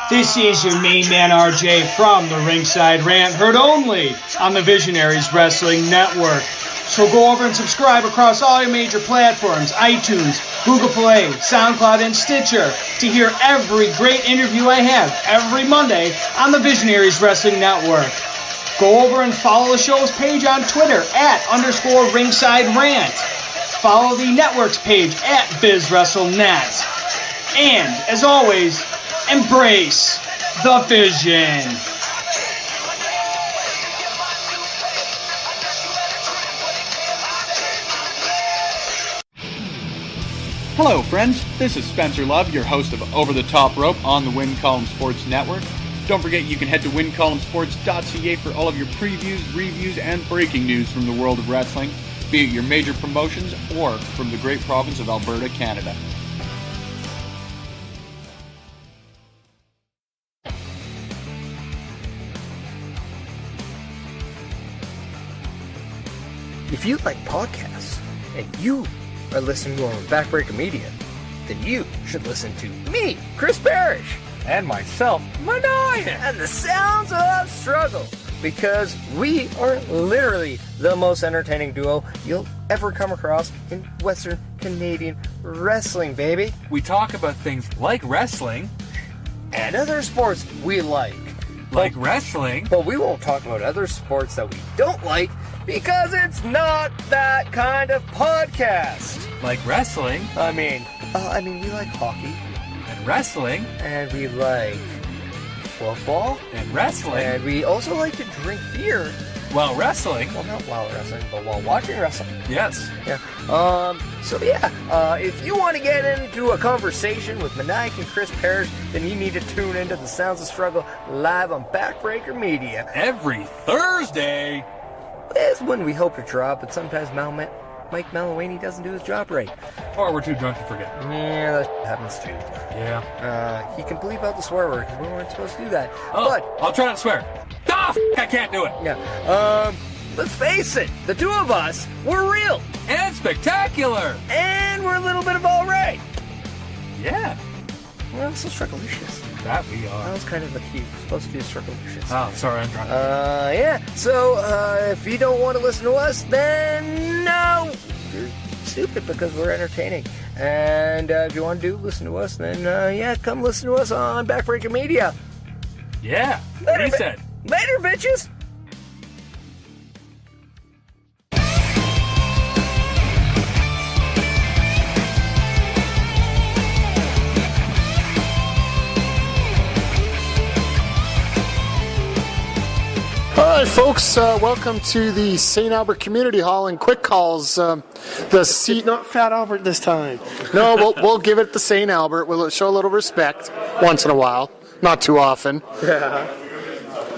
This is your main man RJ from the Ringside Rant, heard only on the Visionaries Wrestling Network. So go over and subscribe across all your major platforms, iTunes, Google Play, SoundCloud, and Stitcher to hear every great interview I have every Monday on the Visionaries Wrestling Network. Go over and follow the show's page on Twitter @_Ringside Rant. Follow the network's page @BizWrestleNet. And, as always, embrace the vision. Hello, friends. This is Spencer Love, your host of Over the Top Rope on the Win Column Sports Network. Don't forget you can head to wincolumnsports.ca for all of your previews, reviews, and breaking news from the world of wrestling, be it your major promotions or from the great province of Alberta, Canada. If you like podcasts and you are listening to on Backbreaker Media, then you should listen to me, Chris Parrish, and myself, Manoia, and the Sounds of Struggle, because we are literally the most entertaining duo you'll ever come across in Western Canadian wrestling, baby. We talk about things like wrestling and other sports we like. Wrestling, but we won't talk about other sports that we don't like, because it's not that kind of podcast. Like wrestling? I mean, we like hockey. And wrestling. And we like football. And wrestling. And we also like to drink beer. While wrestling. Well, not while wrestling, but while watching wrestling. Yes. Yeah. If you want to get into a conversation with Maniac and Chris Parrish, then you need to tune into the Sounds of Struggle live on Backbreaker Media. Every Thursday. Is when we hope to drop, but sometimes Mike Malawany doesn't do his job right. Or we're too drunk to forget. Yeah, that happens too. Yeah. He can bleep out the swear word, because we weren't supposed to do that. Oh, but I'll try not to swear. I can't do it. Yeah. Let's face it, the two of us, we're real. And spectacular. And we're a little bit of all right. Yeah. Well, so Strugglicious. That we are. That was kind of the key. We're supposed to do Strugglicious. Oh, sorry, I'm drunk. Yeah. So, if you don't want to listen to us, then no, you're stupid, because we're entertaining. And if you want to listen to us, then come listen to us on Backbreaker Media. Yeah. What he said. Later, bitches. All right, folks, welcome to the St. Albert Community Hall in Quick Calls. It's not Fat Albert this time. No, we'll give it the St. Albert. We'll show a little respect once in a while, not too often. Yeah.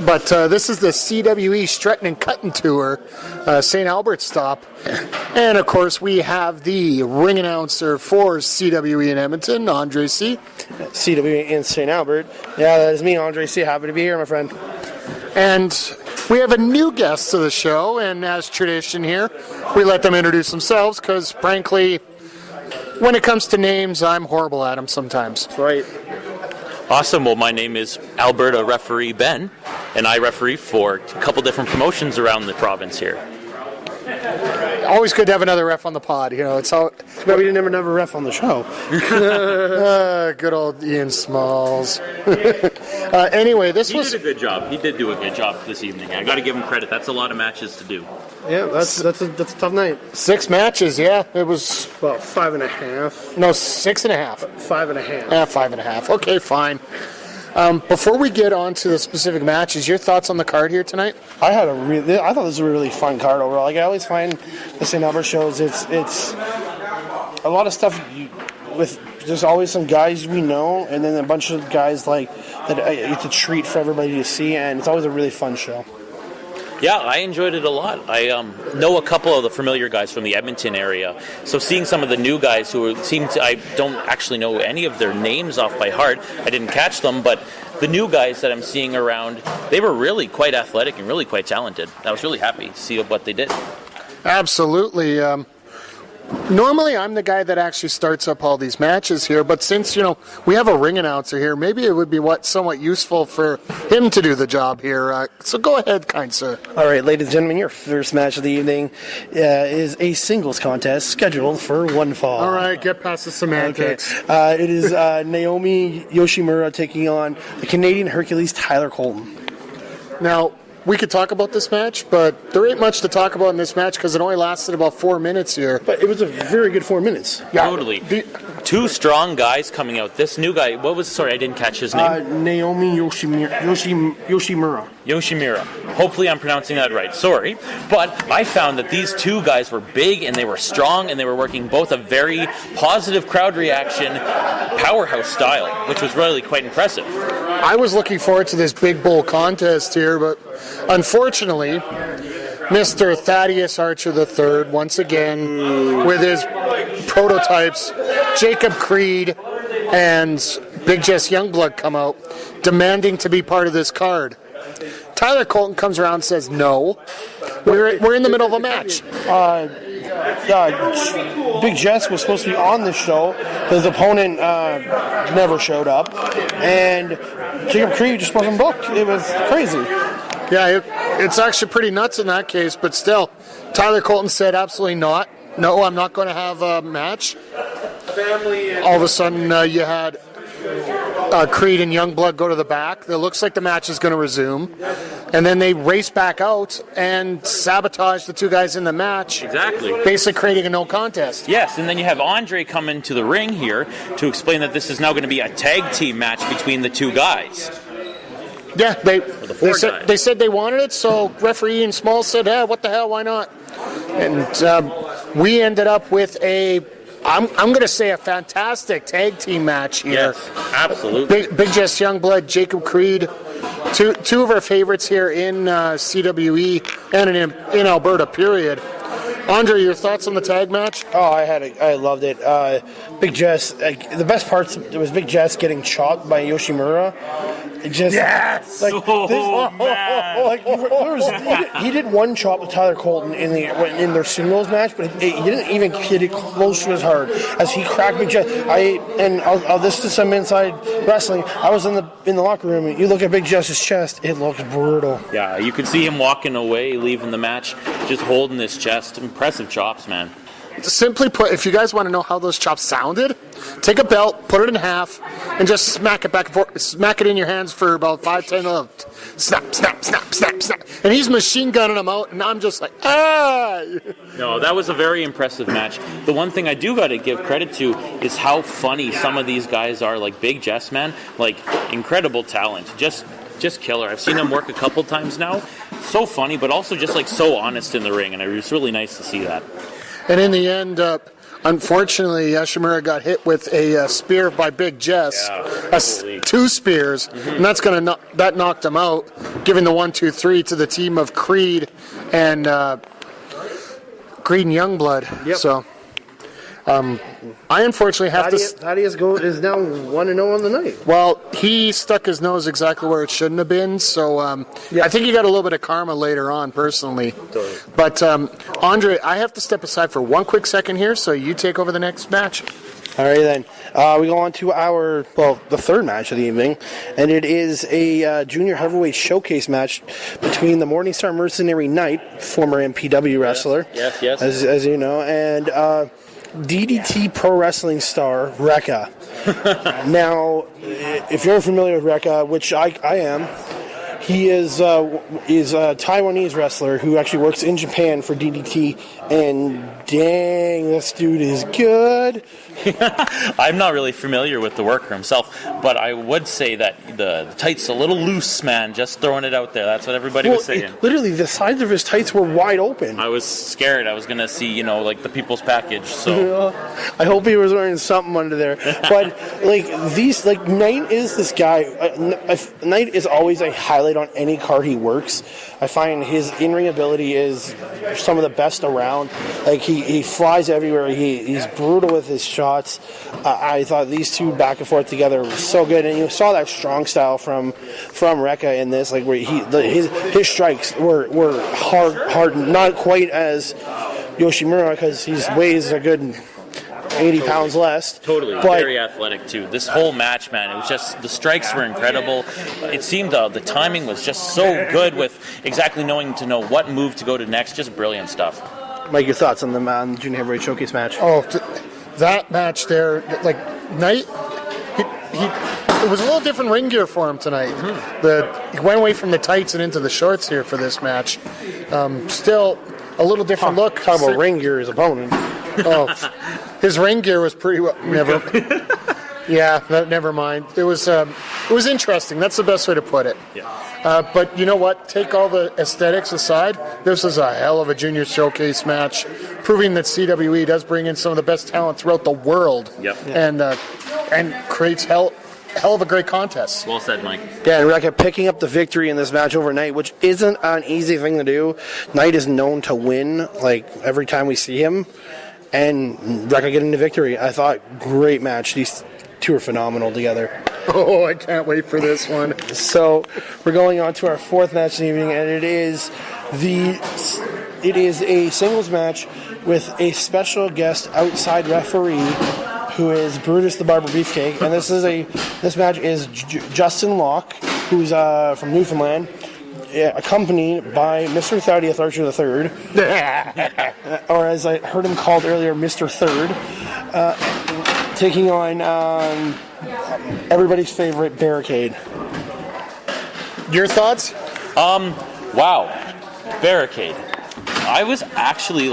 But this is the CWE Struttin and Cuttin tour, St. Albert stop. And, of course, we have the ring announcer for CWE in Edmonton, Andre C. CWE in St. Albert. Yeah, that is me, Andre C. Happy to be here, my friend. And we have a new guest to the show, and as tradition here, we let them introduce themselves, because, frankly, when it comes to names, I'm horrible at them sometimes. That's right. Awesome. Well, my name is Alberto Referee Ben, and I referee for a couple different promotions around the province here. Always good to have another ref on the pod. You know, it's all. But we didn't have another ref on the show. Good old Ian Smalls. Anyway, He did a good job. He did do a good job this evening. I got to give him credit. That's a lot of matches to do. Yeah, that's a tough night. 6 matches. Yeah, it was. Well, 5.5. No, 6.5. 5.5. 5.5. Okay, fine. Before we get on to the specific matches, your thoughts on the card here tonight? I thought this was a really fun card overall. Like, I always find the St. Albert shows, it's a lot of stuff with. There's always some guys we know, and then a bunch of guys like that it's a treat for everybody to see, and it's always a really fun show. Yeah, I enjoyed it a lot. I know a couple of the familiar guys from the Edmonton area, so seeing some of the new guys who I don't actually know any of their names off by heart. I didn't catch them, but the new guys that I'm seeing around, they were really quite athletic and really quite talented. I was really happy to see what they did. Absolutely. Normally, I'm the guy that actually starts up all these matches here, but since, we have a ring announcer here, maybe it would be somewhat useful for him to do the job here. So go ahead, kind sir. All right, ladies and gentlemen, your first match of the evening is a singles contest scheduled for one fall. All right, get past the semantics. Okay. It is Naomi Yoshimura taking on the Canadian Hercules Tyler Colton. Now, we could talk about this match, but there ain't much to talk about in this match because it only lasted about 4 minutes here. But it was a very good 4 minutes. Yeah. Totally. Two strong guys coming out. This new guy, sorry, I didn't catch his name. Naomi Yoshimura. Yoshimura. Hopefully I'm pronouncing that right. Sorry. But I found that these two guys were big and they were strong and they were working both a very positive crowd reaction powerhouse style, which was really quite impressive. I was looking forward to this big bull contest here, but unfortunately, Mr. Thaddeus Archer III, once again, with his prototypes, Jacob Creed and Big Jess Youngblood come out, demanding to be part of this card. Tyler Colton comes around and says, no, we're in the middle of a match. Big Jess was supposed to be on this show. His opponent never showed up. And Jacob Creed just wasn't booked. It was crazy. Yeah, it's actually pretty nuts in that case, but still, Tyler Colton said absolutely not. No, I'm not going to have a match. All of a sudden, you had Creed and Youngblood go to the back. It looks like the match is going to resume. And then they race back out and sabotage the two guys in the match. Exactly. Basically creating a no contest. Yes, and then you have Andre come into the ring here to explain that this is now going to be a tag team match between the two guys. Yeah, they said they wanted it, so referee Ian Small said, what the hell, why not? And we ended up with I'm going to say a fantastic tag team match here. Yes, absolutely. Big Jess Youngblood, Jacob Creed, two of our favorites here in CWE and in Alberta, period. Andre, your thoughts on the tag match? Oh, I loved it. Big Jess, the best parts was Big Jess getting chopped by Yoshimura. Yes! He did one chop with Tyler Colton in their singles match, but he didn't even hit it close to as hard as he cracked Big Jess. This is some inside wrestling. I was in the locker room, and you look at Big Jess's chest, it looks brutal. Yeah, you could see him walking away, leaving the match, just holding his chest. Impressive chops, man. Simply put, if you guys want to know how those chops sounded, take a belt, put it in half, and just smack it back and forth. Smack it in your hands for about 5-10 of snap, snap, snap, snap, snap. And he's machine gunning them out, and I'm just like, ah! No, that was a very impressive match. The one thing I do got to give credit to is how funny some of these guys are. Like Big Jess, man, like incredible talent. Just killer. I've seen him work a couple times now. So funny, but also just like so honest in the ring, and it was really nice to see that. And in the end, unfortunately, Yoshimura got hit with a spear by Big Jess, two spears, and that knocked him out, giving the 1-2-3 to the team of Creed and Youngblood. Yep. So, I unfortunately have Thaddeus is now 1-0 on the night. Well, he stuck his nose exactly where it shouldn't have been, so I think he got a little bit of karma later on, personally. Totally. But, Andre, I have to step aside for one quick second here, so you take over the next match. All right, then. We go on to the third match of the evening, and it is a junior heavyweight showcase match between the Morningstar Mercenary Knight, former MPW wrestler, yes. As you know, and DDT Pro Wrestling star Rekka. Now, if you're familiar with Rekka, which I am, he is a Taiwanese wrestler who actually works in Japan for DDT, and dang, this dude is good. I'm not really familiar with the worker himself, but I would say that the tights a little loose, man. Just throwing it out there. That's what everybody was saying. Literally, the sides of his tights were wide open. I was scared. I was going to see, like the people's package. So I hope he was wearing something under there. But Knight is this guy. Knight is always a highlight on any card he works. I find his in-ring ability is some of the best around. Like he flies everywhere. He's brutal with his shots. I thought these two back and forth together was so good, and you saw that strong style from Rekka in this, like where his strikes were hard, not quite as Yoshimura because he weighs a good 80 pounds less. Totally, but very athletic too. This whole match, man, it was just, the strikes were incredible. It seemed the timing was just so good with exactly knowing to know what move to go to next. Just brilliant stuff. Mike, your thoughts on the Junior Heavyweight Showcase match? Oh, that match there, like Knight, it was a little different ring gear for him tonight. He went away from the tights and into the shorts here for this match. Still a little different look. Talk about ring gear, his opponent. Oh, his ring gear was pretty well. Never. Yeah, never mind. It was interesting. That's the best way to put it. Yeah. But you know what? Take all the aesthetics aside. This was a hell of a junior showcase match, proving that CWE does bring in some of the best talent throughout the world. Yep. And creates hell of a great contest. Well said, Mike. Yeah, and Rekka picking up the victory in this match over Knight, which isn't an easy thing to do. Knight is known to win, like, every time we see him. And Rekka getting the victory. I thought, great match. These two are phenomenal together. Oh, I can't wait for this one. So, we're going on to our fourth match of the evening, and it is a singles match with a special guest outside referee who is Brutus the Barber Beefcake, and this match is Justin Locke, who's from Newfoundland, accompanied by Mr. Thaddeus Archer III, or as I heard him called earlier, Mr. Third, taking on everybody's favorite Barricade. Your thoughts? Wow, Barricade. I was actually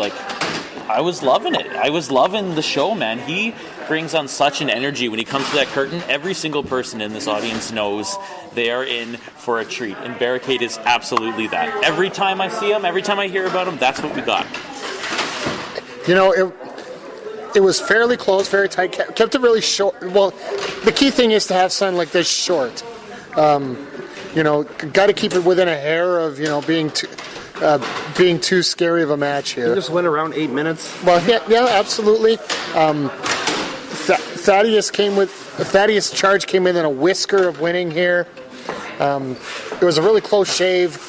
I was loving it. I was loving the show, man. He brings on such an energy when he comes to that curtain. Every single person in this audience knows they are in for a treat, and Barricade is absolutely that. Every time I see him, every time I hear about him, that's what we got. You know, it was fairly close, very tight. Kept it really short. Well, the key thing is to have something like this short. You know, got to keep it within a hair of, you know, being too scary of a match here. He just went around 8 minutes. Well, yeah, absolutely. Thaddeus Charge came in a whisker of winning here. It was a really close shave.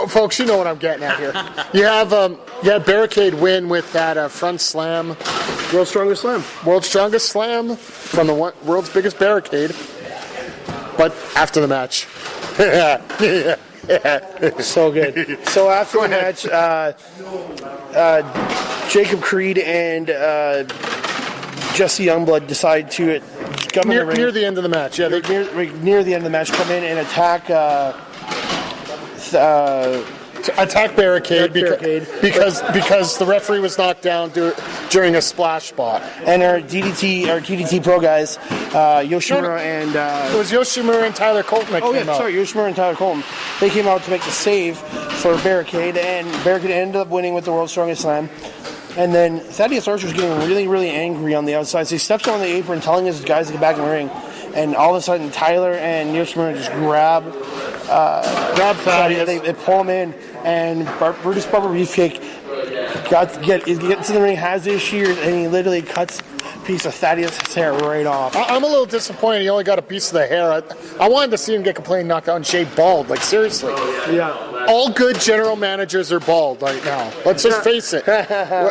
Folks, you know what I'm getting at here. You have Barricade win with that front slam. World's Strongest Slam. World's Strongest Slam from the world's biggest Barricade. But after the match. So good. So after the match, Jacob Creed and Jesse Youngblood decide to come in the ring. Near the end of the match, yeah. Near the end of the match, come in and attack Barricade because the referee was knocked down during a splash spot. And our DDT Pro guys, Yoshimura and it was Yoshimura and Tyler Colton that came out. Yoshimura and Tyler Colton. They came out to make the save for Barricade, and Barricade ended up winning with the World's Strongest Slam. And then Thaddeus Archer's getting really, really angry on the outside. So he steps on the apron telling his guys to get back in the ring. And all of a sudden, Tyler and Yoshimura just grab Thaddeus. They pull him in, and Brutus Barber Beefcake gets in the ring, has his shears, and he literally cuts a piece of Thaddeus' hair right off. I'm a little disappointed he only got a piece of the hair. I wanted to see him get completely knocked out and shaved bald. Like, seriously. Yeah. All good general managers are bald right now. Let's just face it.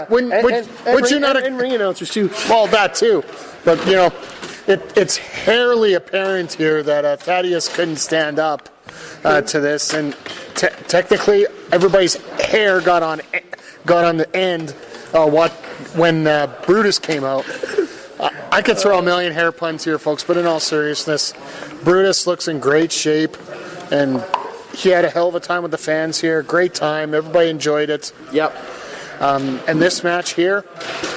Would you not? And ring announcers, too. Well, that, too. But, you know, it's hairly apparent here that Thaddeus couldn't stand up to this, and technically everybody's hair got on the end when Brutus came out. I could throw a million hair puns here, folks, but in all seriousness, Brutus looks in great shape, and he had a hell of a time with the fans here. Great time. Everybody enjoyed it. Yep. And this match here,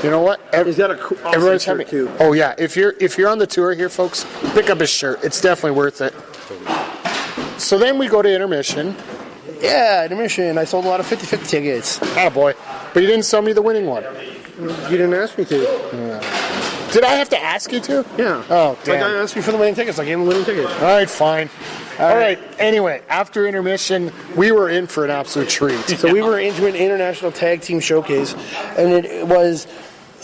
you know what? He's got everybody's shirt too. Oh yeah, if you're on the tour here, folks, pick up his shirt. It's definitely worth it. So then we go to intermission. Yeah, intermission. I sold a lot of 50-50 tickets. Attaboy. But you didn't sell me the winning one. You didn't ask me to. Did I have to ask you to? Yeah. Oh, damn. Like I asked you for the winning tickets. I gave him the winning tickets. All right, fine. All right. Anyway, after intermission, we were in for an absolute treat. So we were into an international tag team showcase, and it was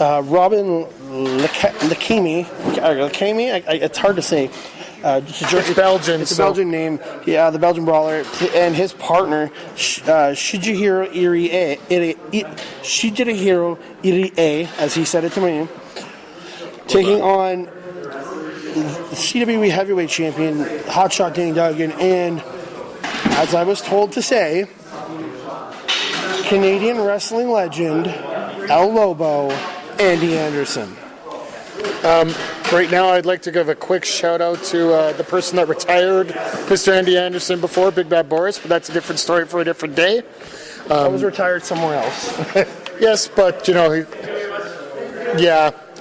Robin Lakemi. It's hard to say. It's Belgian. It's a Belgian name. Yeah, the Belgian brawler and his partner Shijihiro Irie, as he said it to me, taking on the CWE heavyweight champion Hotshot Danny Duggan and, as I was told to say, Canadian wrestling legend El Lobo Andy Anderson. Right now, I'd like to give a quick shout out to the person that retired Mr. Andy Anderson before, Big Bad Boris, but that's a different story for a different day. I was retired somewhere else. Yes, but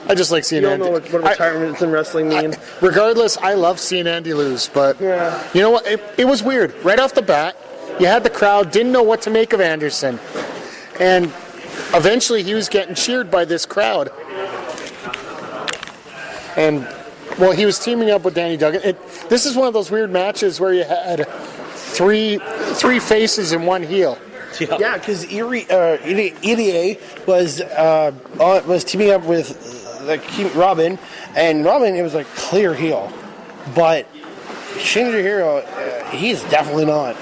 I just like seeing You don't Andy. know what retirement in wrestling mean. Regardless, I love seeing Andy lose, but you know what? It was weird. Right off the bat, you had the crowd, didn't know what to make of Anderson. And eventually he was getting cheered by this crowd. And, well, he was teaming up with Danny Duggan. This is one of those weird matches where you had three faces and one heel. Yeah, because Irie was teaming up with Robin, and Robin, it was a clear heel. But Shinji Hiro, he's definitely not.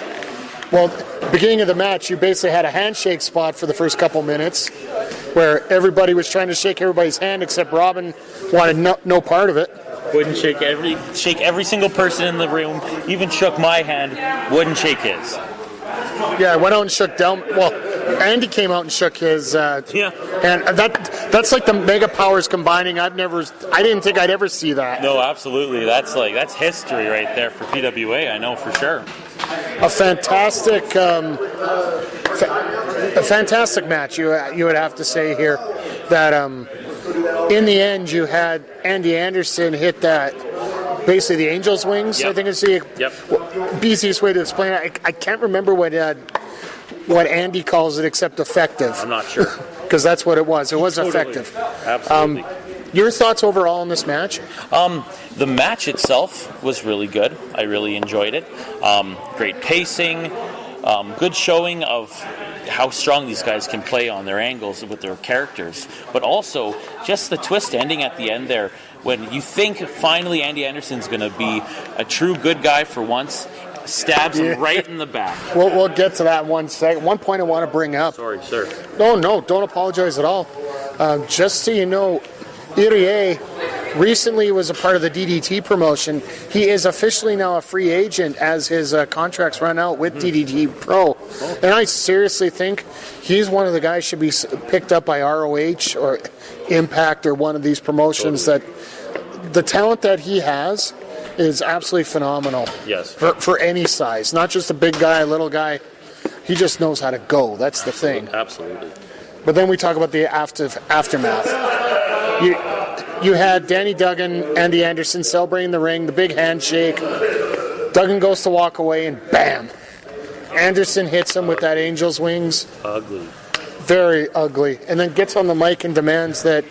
Well, beginning of the match, you basically had a handshake spot for the first couple minutes where everybody was trying to shake everybody's hand except Robin wanted no part of it. Wouldn't shake every single person in the room, even shook my hand, wouldn't shake his. Yeah, I went out and shook down. Well, Andy came out and shook his. And that's like the mega powers combining. I didn't think I'd ever see that. No, absolutely. That's history right there for PWA. I know for sure. A fantastic match. You would have to say here that in the end you had Andy Anderson hit that. Basically, the Angel's Wings. Yep. I think it's the easiest way to explain it. I can't remember what Andy calls it, except effective. I'm not sure because that's what it was. It was effective. Absolutely. Your thoughts overall on this match? The match itself was really good. I really enjoyed it. Great pacing, good showing of how strong these guys can play on their angles with their characters, but also just the twist ending at the end there. When you think finally Andy Anderson's going to be a true good guy for once, stabs him right in the back. We'll get to that in 1 second. One point I want to bring up. Sorry, sir. No, don't apologize at all. Just so you know, Irie recently was a part of the DDT promotion. He is officially now a free agent as his contracts run out with DDT Pro. And I seriously think he's one of the guys should be picked up by ROH or Impact or one of these promotions. That the talent that he has is absolutely phenomenal. Yes. For any size, not just a big guy, a little guy. He just knows how to go. That's the thing. Absolutely. But then we talk about the aftermath. You had Danny Duggan, Andy Anderson celebrating the ring, the big handshake. Duggan goes to walk away, and bam! Anderson hits him with that Angel's Wings. Ugly. Very ugly. And then gets on the mic and demands that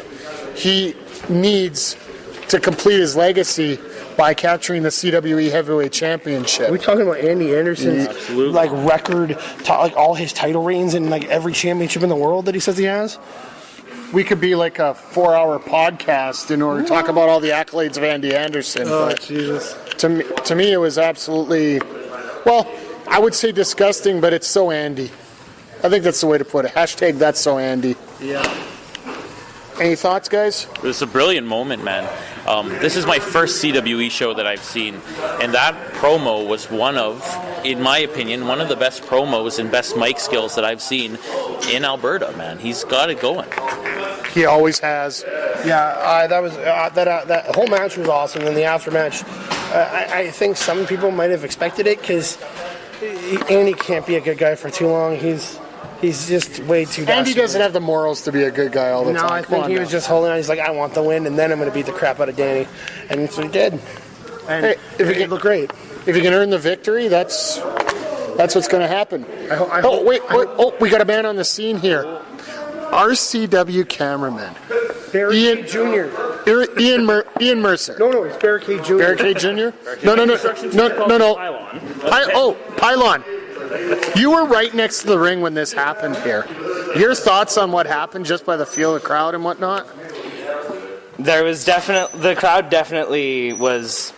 he needs to complete his legacy by capturing the CWE Heavyweight Championship. Are we talking about Andy Anderson's record, all his title reigns in every championship in the world that he says he has? We could be like a 4-hour podcast in order to talk about all the accolades of Andy Anderson. Oh, but Jesus. To me, it was absolutely, well, I would say disgusting, but it's so Andy. I think that's the way to put it. Hashtag that's so Andy. Yeah. Any thoughts, guys? It was a brilliant moment, man. This is my first CWE show that I've seen, and that promo was in my opinion, one of the best promos and best mic skills that I've seen in Alberta, man. He's got it going. He always has. Yeah, that whole match was awesome, and the aftermatch, I think some people might have expected it because Andy can't be a good guy for too long. He's just way too desperate. Andy doesn't have the morals to be a good guy all the time. No, I think he was just holding on. He's like, I want the win, and then I'm going to beat the crap out of Danny. And that's what he did. And it looked great. If you can earn the victory, that's what's going to happen. Wait, we got a man on the scene here. RCW cameraman. Barricade Jr. Ian Mercer. No, it's Barricade Jr. Barricade Jr.? No. Pylon. You were right next to the ring when this happened here. Your thoughts on what happened just by the feel of the crowd and whatnot? There was the crowd definitely was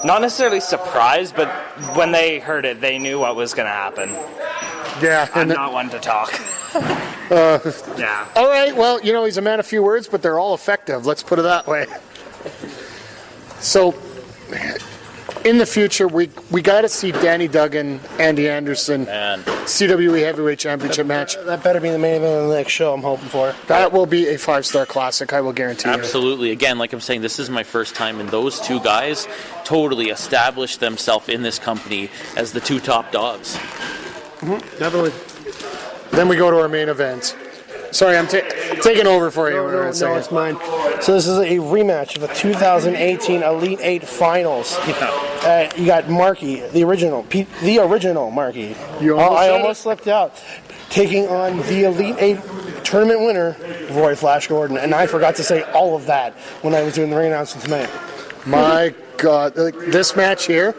not necessarily surprised, but when they heard it, they knew what was going to happen. Yeah. I'm not one to talk. Yeah. All right, well, he's a man of few words, but they're all effective. Let's put it that way. So, in the future, we got to see Danny Duggan, Andy Anderson, CWE Heavyweight Championship match. That better be the main event of the next show I'm hoping for. That will be a 5-star classic, I will guarantee you. Absolutely. Again, like I'm saying, this is my first time, and those two guys totally established themselves in this company as the two top dogs. Mm-hmm. Definitely. Then we go to our main event. Sorry, I'm taking over for you. No, it's mine. So this is a rematch of the 2018 Elite 8 Finals. Yeah. You got Marky, the original Marky. I almost slipped out. Taking on the Elite 8 tournament winner, Roy Flash Gordon. And I forgot to say all of that when I was doing the ring announcement tonight. My God. This match here,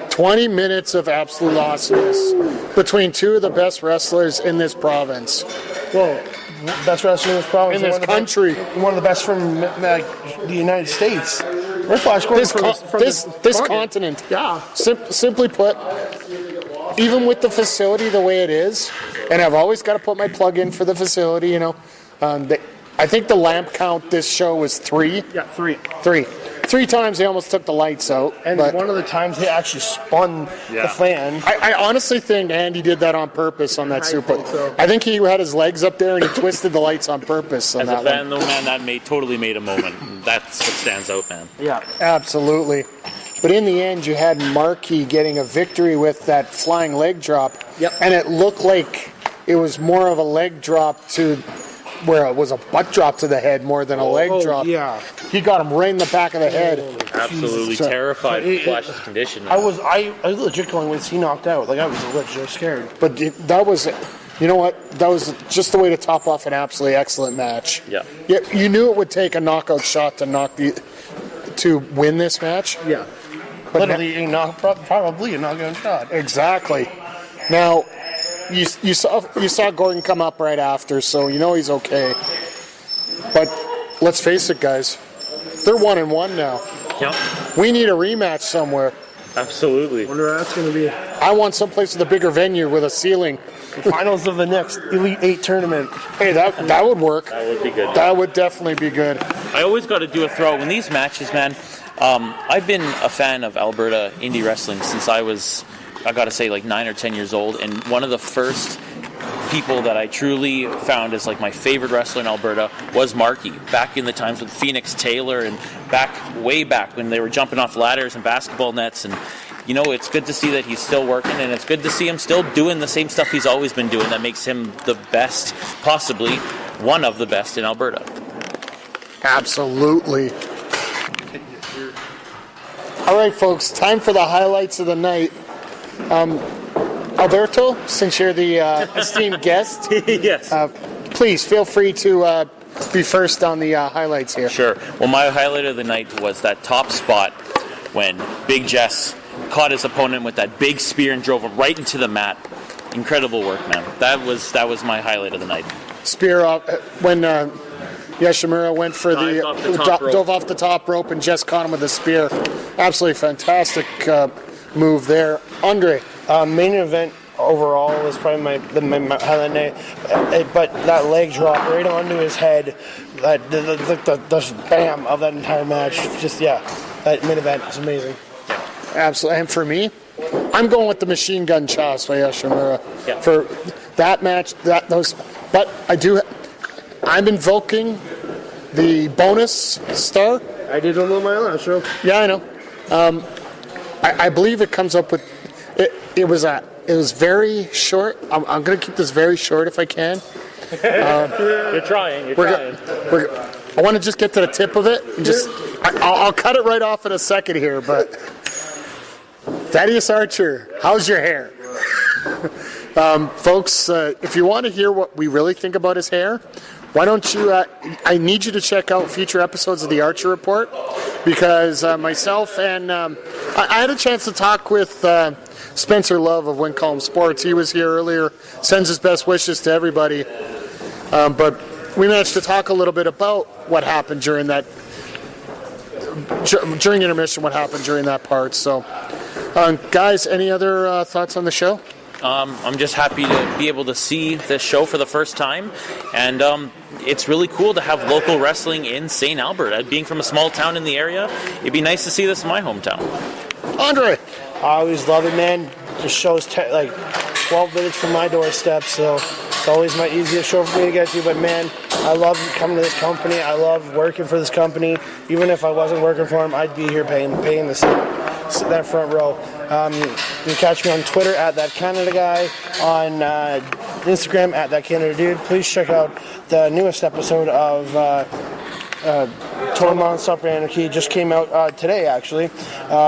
20 minutes of absolute awesomeness between two of the best wrestlers in this province. Well, best wrestler in this province. In this country. One of the best from the United States. We're Flash Gordon this continent. Yeah. Simply put, even with the facility the way it is, and I've always got to put my plug in for the facility, I think the lamp count this show was 3. Yeah, 3. 3 times they almost took the lights out. And one of the times they actually spun the fan. I honestly think Andy did that on purpose on that super. I think he had his legs up there and he twisted the lights on purpose on As that a fan, though, man, that totally made a moment. That's what stands out, man. Yeah. Absolutely. But in the end, you had Marky getting a victory with that flying leg drop. Yep. And it looked like it was more of a leg drop to where it was a butt drop to the head more than a leg drop. Yeah. He got him right in the back of the head. Absolutely terrified of Flash's condition. I was legit going when he knocked out. I was legit scared. But that was, you know what? That was just the way to top off an absolutely excellent match. Yeah. You knew it would take a knockout shot to win this match. Yeah. But probably a knockout shot. Exactly. Now, you saw Gordon come up right after, so you know he's okay. But let's face it, guys, they're 1-1 now. Yep. We need a rematch somewhere. Absolutely. Wonder where that's going to be. I want someplace with a bigger venue with a ceiling. The finals of the next Elite 8 tournament. Hey, that would work. That would be good. That would definitely be good. I always got to do a throw in these matches, man. I've been a fan of Alberta indie wrestling since I got to say, 9 or 10 years old, and one of the first people that I truly found as my favorite wrestler in Alberta was Marky, back in the times with Phoenix Taylor and way back when they were jumping off ladders and basketball nets. And it's good to see that he's still working, and it's good to see him still doing the same stuff he's always been doing that makes him the best, possibly one of the best in Alberta. Absolutely. All right, folks, time for the highlights of the night. Alberto, since you're the esteemed guest, yes. Please feel free to be first on the highlights here. Sure. Well, my highlight of the night was that top spot when Big Jess caught his opponent with that big spear and drove him right into the mat. Incredible work, man. That was my highlight of the night. Spear off when Yoshimura went for dove off the top rope and Jess caught him with the spear. Absolutely fantastic move there. Andre. Main event overall was probably my highlight night, but that leg drop right onto his head, the bam of that entire match, that main event was amazing. Absolutely, and for me, I'm going with the machine gun chops by Yoshimura for that match. But I'm invoking the bonus star. I did on my last show. Yeah, I know. I believe it comes up with it was very short. I'm going to keep this very short if I can. You're trying. I want to just get to the tip of it. And I'll cut it right off in a second here. But Thaddeus Archer, how's your hair? Folks, if you want to hear what we really think about his hair, why don't you, I need you to check out future episodes of the Archer Report, because myself and I had a chance to talk with Spencer Love of Wincombe Sports. He was here earlier, sends his best wishes to everybody. But we managed to talk a little bit about what happened during that during intermission what happened during that part. So, guys, any other thoughts on the show? I'm just happy to be able to see this show for the first time, and it's really cool to have local wrestling in St. Albert. Being from a small town in the area, it'd be nice to see this in my hometown. Andre? I always love it, man. The show's like 12 minutes from my doorstep, so it's always my easiest show for me to get to. But man, I love coming to this company. I love working for this company. Even if I wasn't working for them, I'd be here paying the that front row. You can catch me on Twitter at That Canada Guy, on Instagram at That Canada Dude. Please check out the newest episode of Total Nonstop Anarchy. Just came out today, actually,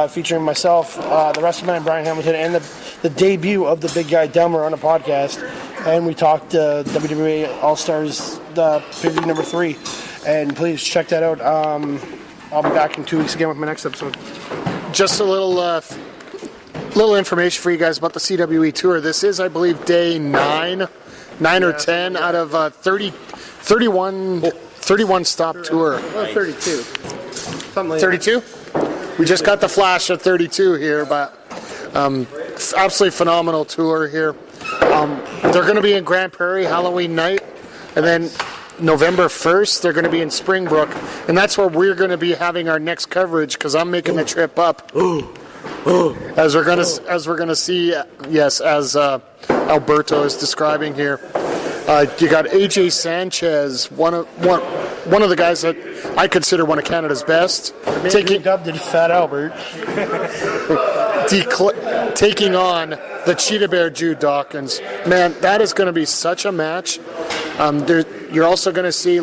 featuring myself, the rest of man, Brian Hamilton, and the debut of the big guy Delmer on a podcast. And we talked WWE All-Stars pay-per-view number 3. And please check that out. I'll be back in 2 weeks again with my next episode. Just a little information for you guys about the CWE tour. This is, I believe, day 9 or 10 out of 31 stop tour. 32. Something like 32? We just got the flash of 32 here, but absolutely phenomenal tour here. They're going to be in Grand Prairie Halloween night, and then November 1st, they're going to be in Springbrook, and that's where we're going to be having our next coverage, because I'm making the trip up. As we're going to see, yes, as Alberto is describing here. You got AJ Sanchez, one of the guys that I consider one of Canada's best, taking Fat Albert, taking on the Cheetah Bear Jude Dawkins. Man, that is going to be such a match. You're also going to see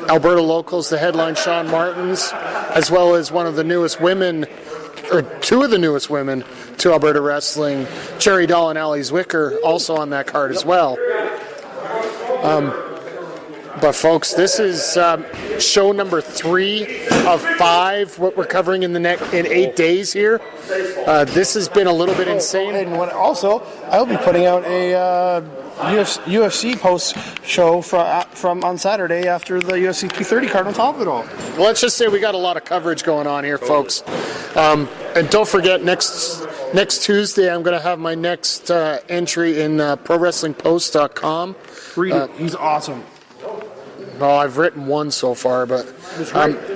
Alberta locals, the headline Sean Martins, as well as one of the newest women, or two of the newest women to Alberta wrestling, Cherry Doll and Allie Zwicker, also on that card as well. But folks, this is show number 3 of 5. What we're covering in 8 days here. This has been a little bit insane. And also, I'll be putting out a UFC post show from on Saturday after the UFC 230 card on top of it all. Well, let's just say we got a lot of coverage going on here, folks. And don't forget, next Tuesday, I'm going to have my next entry in ProWrestlingPost.com. Read it. He's awesome. Well, I've written one so far, but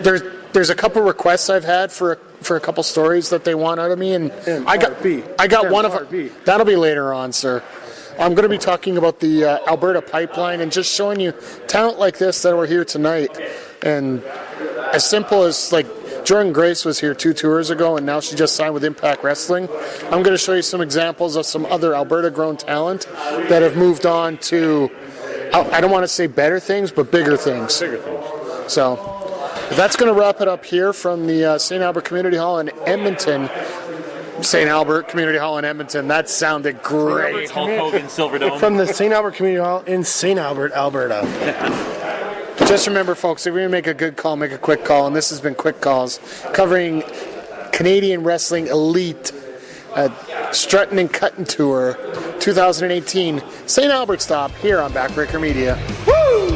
there's a couple requests I've had for a couple stories that they want out of me, and I got one of them. That'll be later on, sir. I'm going to be talking about the Alberta pipeline and just showing you talent like this that were here tonight, and as simple as like Jordan Grace was here 2 tours ago, and now she just signed with Impact Wrestling. I'm going to show you some examples of some other Alberta-grown talent that have moved on to, I don't want to say better things, but bigger things. So that's going to wrap it up here from the St. Albert Community Hall in Edmonton. St. Albert Community Hall in Edmonton. That sounded great. Hulk Hogan Silverdome. From the St. Albert Community Hall in St. Albert, Alberta. Just remember, folks, if you're going to make a good call, make a quick call. And this has been Quick Calls, covering Canadian Wrestling Elite Struttin and Cuttin Tour 2018. St. Albert stop here on Backbreaker Media. Woo!